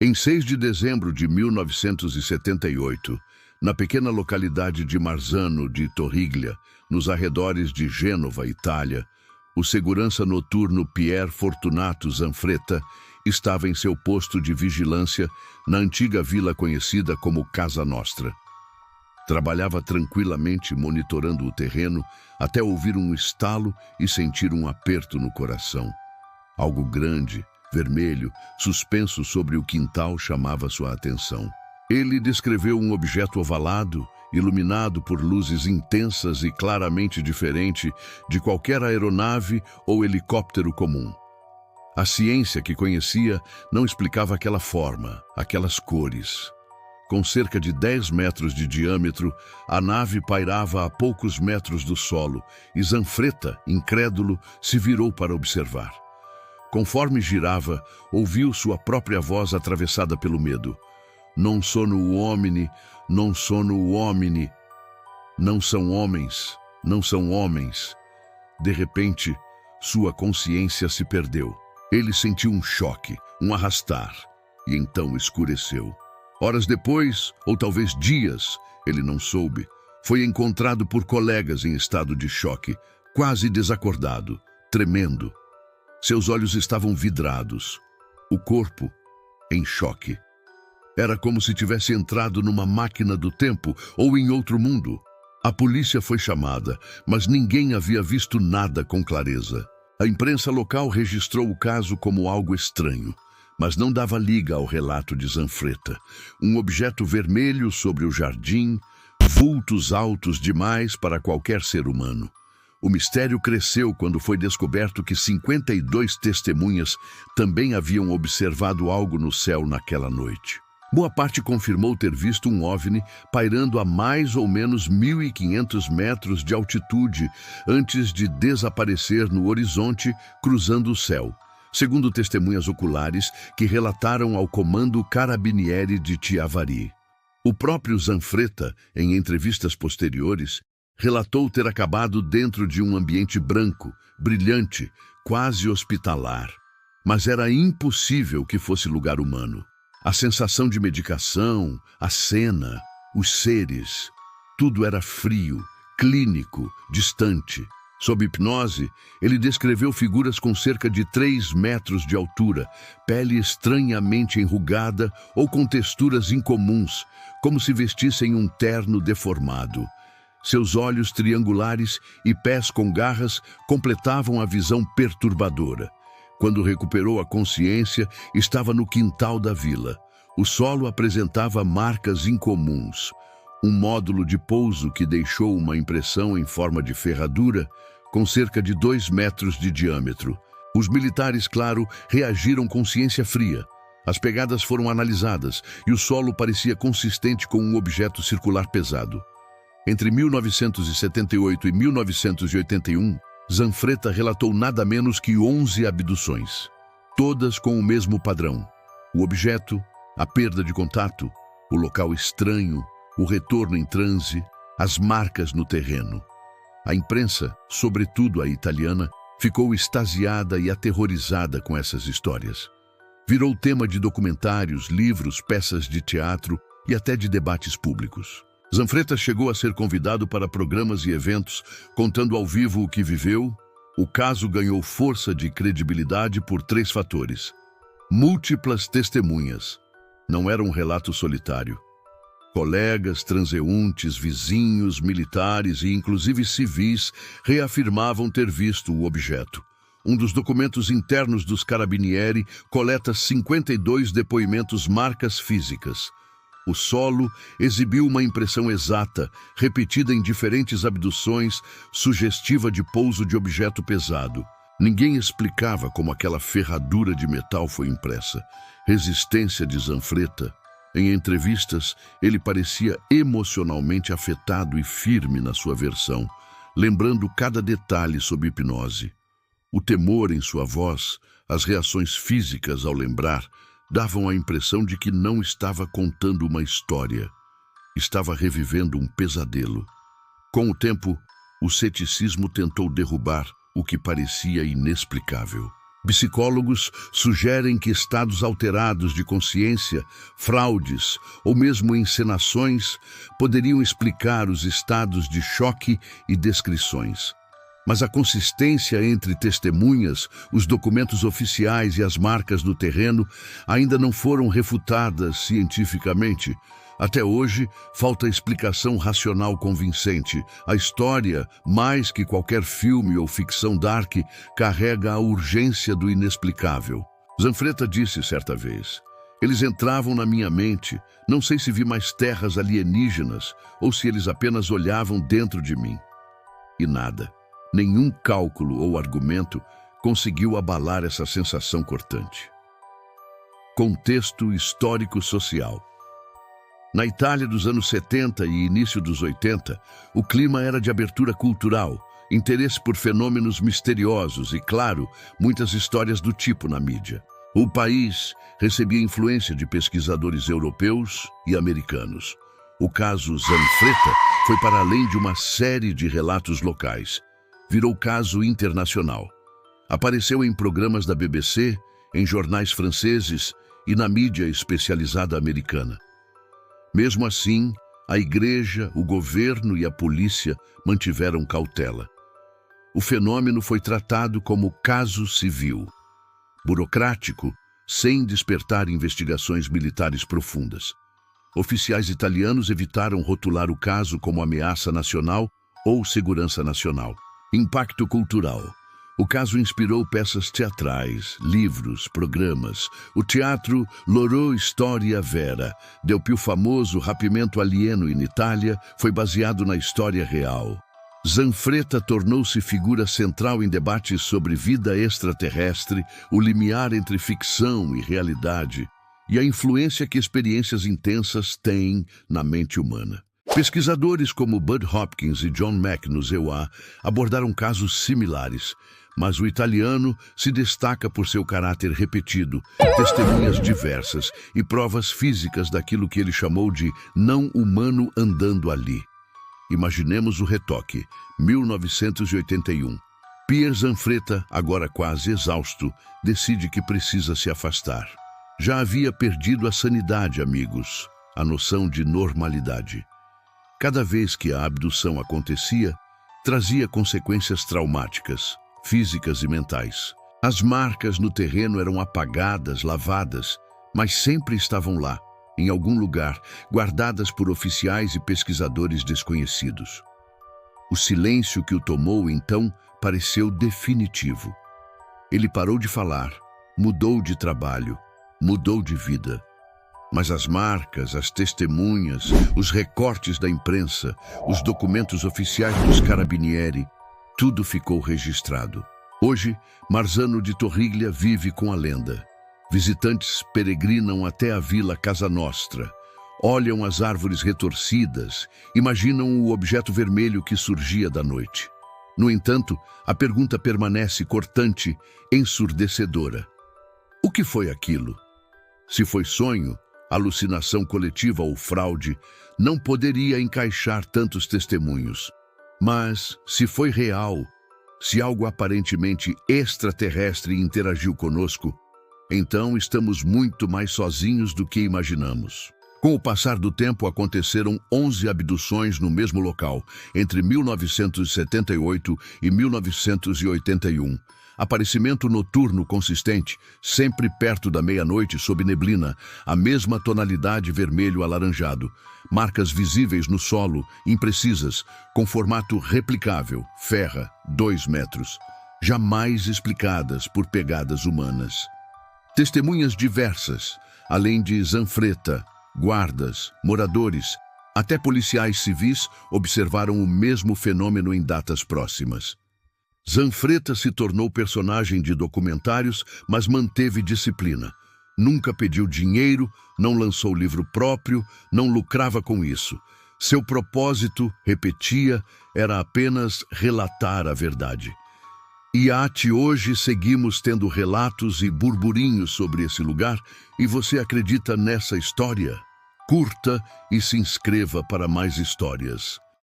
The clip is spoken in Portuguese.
Em 6 de dezembro de 1978, na pequena localidade de Marzano di Torriglia, nos arredores de Gênova, Itália, o segurança noturno Pier Fortunato Zanfretta estava em seu posto de vigilância na antiga vila conhecida como Casa Nostra. Trabalhava tranquilamente monitorando o terreno até ouvir um estalo e sentir um aperto no coração. Algo grande, vermelho, suspenso sobre o quintal chamava sua atenção. Ele descreveu um objeto ovalado, iluminado por luzes intensas e claramente diferente de qualquer aeronave ou helicóptero comum. A ciência que conhecia não explicava aquela forma, aquelas cores. Com cerca de 10 metros de diâmetro, a nave pairava a poucos metros do solo e Zanfretta, incrédulo, se virou para observar. Conforme girava, ouviu sua própria voz atravessada pelo medo. Non sono uomini, non sono uomini. Não são homens, não são homens. De repente, sua consciência se perdeu. Ele sentiu um choque, um arrastar, e então escureceu. Horas depois, ou talvez dias, ele não soube, foi encontrado por colegas em estado de choque, quase desacordado, tremendo. Seus olhos estavam vidrados, o corpo em choque. Era como se tivesse entrado numa máquina do tempo ou em outro mundo. A polícia foi chamada, mas ninguém havia visto nada com clareza. A imprensa local registrou o caso como algo estranho, mas não dava liga ao relato de Zanfretta. Um objeto vermelho sobre o jardim, vultos altos demais para qualquer ser humano. O mistério cresceu quando foi descoberto que 52 testemunhas também haviam observado algo no céu naquela noite. Boa parte confirmou ter visto um OVNI pairando a mais ou menos 1.500 metros de altitude antes de desaparecer no horizonte, cruzando o céu, segundo testemunhas oculares que relataram ao Comando Carabinieri de Chiavari. O próprio Zanfretta, em entrevistas posteriores, relatou ter acabado dentro de um ambiente branco, brilhante, quase hospitalar. Mas era impossível que fosse lugar humano. A sensação de medicação, a cena, os seres, tudo era frio, clínico, distante. Sob hipnose, ele descreveu figuras com cerca de 3 metros de altura, pele estranhamente enrugada ou com texturas incomuns, como se vestissem um terno deformado. Seus olhos triangulares e pés com garras completavam a visão perturbadora. Quando recuperou a consciência, estava no quintal da vila. O solo apresentava marcas incomuns. Um módulo de pouso que deixou uma impressão em forma de ferradura, com cerca de 2 metros de diâmetro. Os militares, claro, reagiram com ciência fria. As pegadas foram analisadas e o solo parecia consistente com um objeto circular pesado. Entre 1978 e 1981, Zanfretta relatou nada menos que 11 abduções, todas com o mesmo padrão. O objeto, a perda de contato, o local estranho, o retorno em transe, as marcas no terreno. A imprensa, sobretudo a italiana, ficou extasiada e aterrorizada com essas histórias. Virou tema de documentários, livros, peças de teatro e até de debates públicos. Zanfretta chegou a ser convidado para programas e eventos, contando ao vivo o que viveu. O caso ganhou força de credibilidade por 3 fatores. Múltiplas testemunhas. Não era um relato solitário. Colegas, transeuntes, vizinhos, militares e inclusive civis reafirmavam ter visto o objeto. Um dos documentos internos dos Carabinieri coleta 52 depoimentos marcas físicas. O solo exibiu uma impressão exata, repetida em diferentes abduções, sugestiva de pouso de objeto pesado. Ninguém explicava como aquela ferradura de metal foi impressa. Resistência de Zanfretta. Em entrevistas, ele parecia emocionalmente afetado e firme na sua versão, lembrando cada detalhe sob hipnose. O temor em sua voz, as reações físicas ao lembrar, davam a impressão de que não estava contando uma história. Estava revivendo um pesadelo. Com o tempo, o ceticismo tentou derrubar o que parecia inexplicável. Psicólogos sugerem que estados alterados de consciência, fraudes ou mesmo encenações poderiam explicar os estados de choque e descrições. Mas a consistência entre testemunhas, os documentos oficiais e as marcas do terreno ainda não foram refutadas cientificamente. Até hoje, falta explicação racional convincente. A história, mais que qualquer filme ou ficção dark, carrega a urgência do inexplicável. Zanfretta disse certa vez: "Eles entravam na minha mente, não sei se vi mais terras alienígenas ou se eles apenas olhavam dentro de mim." E nada, nenhum cálculo ou argumento conseguiu abalar essa sensação cortante. Contexto histórico-social. Na Itália dos anos 70 e início dos 80, o clima era de abertura cultural, interesse por fenômenos misteriosos e, claro, muitas histórias do tipo na mídia. O país recebia influência de pesquisadores europeus e americanos. O caso Zanfretta foi para além de uma série de relatos locais. Virou caso internacional. Apareceu em programas da BBC, em jornais franceses e na mídia especializada americana. Mesmo assim, a igreja, o governo e a polícia mantiveram cautela. O fenômeno foi tratado como caso civil, burocrático, sem despertar investigações militares profundas. Oficiais italianos evitaram rotular o caso como ameaça nacional ou segurança nacional. Impacto cultural. O caso inspirou peças teatrais, livros, programas. O teatro Loro Storia Vera, del più famoso rapimento alieno in Itália, foi baseado na história real. Zanfretta tornou-se figura central em debates sobre vida extraterrestre, o limiar entre ficção e realidade, e a influência que experiências intensas têm na mente humana. Pesquisadores como Bud Hopkins e John Mack no ZEUA abordaram casos similares, mas o italiano se destaca por seu caráter repetido, testemunhas diversas e provas físicas daquilo que ele chamou de não humano andando ali. Imaginemos o retoque, 1981. Pier Zanfretta, agora quase exausto, decide que precisa se afastar. Já havia perdido a sanidade, amigos, a noção de normalidade. Cada vez que a abdução acontecia, trazia consequências traumáticas, físicas e mentais. As marcas no terreno eram apagadas, lavadas, mas sempre estavam lá, em algum lugar, guardadas por oficiais e pesquisadores desconhecidos. O silêncio que o tomou, então, pareceu definitivo. Ele parou de falar, mudou de trabalho, mudou de vida. Mas as marcas, as testemunhas, os recortes da imprensa, os documentos oficiais dos Carabinieri, tudo ficou registrado. Hoje, Marzano di Torriglia vive com a lenda. Visitantes peregrinam até a vila Casa Nostra, olham as árvores retorcidas, imaginam o objeto vermelho que surgia da noite. No entanto, a pergunta permanece cortante, ensurdecedora. O que foi aquilo? Se foi sonho, alucinação coletiva ou fraude, não poderia encaixar tantos testemunhos. Mas, se foi real, se algo aparentemente extraterrestre interagiu conosco, então estamos muito mais sozinhos do que imaginamos. Com o passar do tempo, aconteceram 11 abduções no mesmo local, entre 1978 e 1981. Aparecimento noturno consistente, sempre perto da meia-noite sob neblina, a mesma tonalidade vermelho-alaranjado. Marcas visíveis no solo, imprecisas, com formato replicável, ferra, 2 metros. Jamais explicadas por pegadas humanas. Testemunhas diversas, além de Zanfretta, guardas, moradores, até policiais civis observaram o mesmo fenômeno em datas próximas. Zanfretta se tornou personagem de documentários, mas manteve disciplina. Nunca pediu dinheiro, não lançou livro próprio, não lucrava com isso. Seu propósito, repetia, era apenas relatar a verdade. E até hoje seguimos tendo relatos e burburinhos sobre esse lugar, e você acredita nessa história? Curta e se inscreva para mais histórias.